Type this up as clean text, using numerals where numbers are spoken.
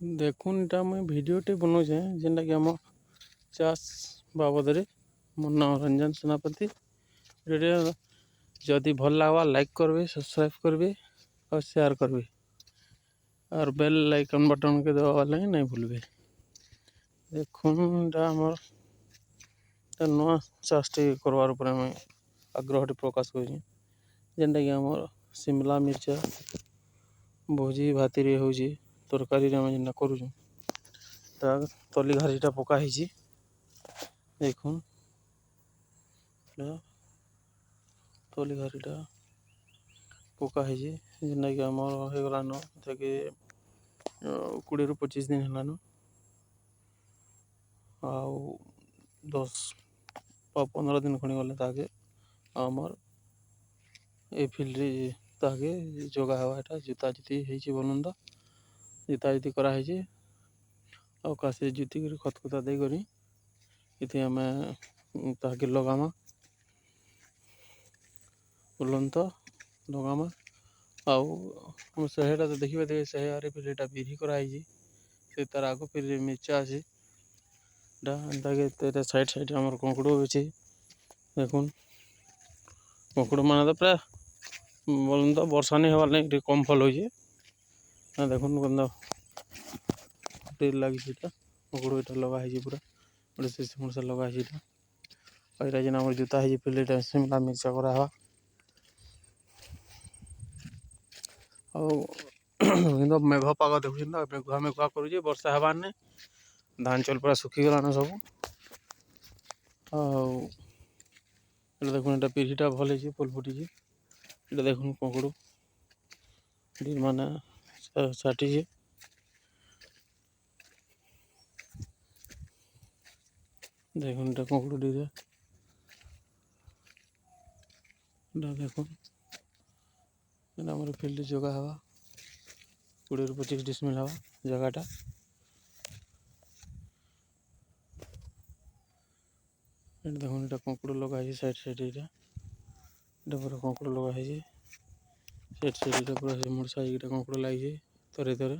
देखुन इटा मुई भिडियोटे बनाऊे जेनटा कि आम चाष बाबद मो नाम रंजन सेनापति। वीडियो जदि भल लगवा लाइक करबे, सब्सक्राइब करबे और शेयर करबे और बेल आइकन बटन के दबा वाले नहीं भूलबे। देखुन आमर नुआ चाषटी करवार पर मैं आग्रह प्रकाश कर जेनटा कि आमर शिमला मिर्चा भोजी भाती हो तरकारी जेनटा करूँ तली घारीटा पकाही। देखुन तली घारीटा पकाही जेनटा कि आमर हो गलान ताकि 20 ରୁ 25 दिन हेलान आउ 10 ବା 15 दिन खणी गले ताके आमर ए फील्ड ताके जगह हवा जुता जुती होती बोलन जुता जुती कराई और काशी जुती कर खतखुता देकर इति आम ताके लगामा बोलन लगामा आउ शहेटा तो देखिए थे शहे फिर यहाँ बिरी कराई से तार आग फिर मिर्चा अच्छे साइड साइड आम कंकड़ अच्छे। देखुन कंकड़ मान तो प्राय बोलन वर्षा नहीं हबार नहीं कम फल हो देखुन लगी कंकड़ इटा लगाई पूरा गोटे शीश मुड़सा लगाई और जेन आम जुता है फिर शिमला मिर्चा करावा मेघ पाग देखुं मेघुआ मेघुआ करुचे वर्षा हबार नहीं धान चल पूरा सुखीगलान सब देखुन एटा पीढ़ीटा भल है फुल फुटी ये देखुन कंकड़ माने साटी देखुन कंकड़ डी देखुन फील्ड जगह हवा 20 ରୁ 25 डिसमिल हवा जगहटा देखुन ये कंकड़ लगाई साइड साइड ये पूरा कंकड़ लगाई साइड साइड पूरा मुड़सा कंकड़ लगी तरे तरे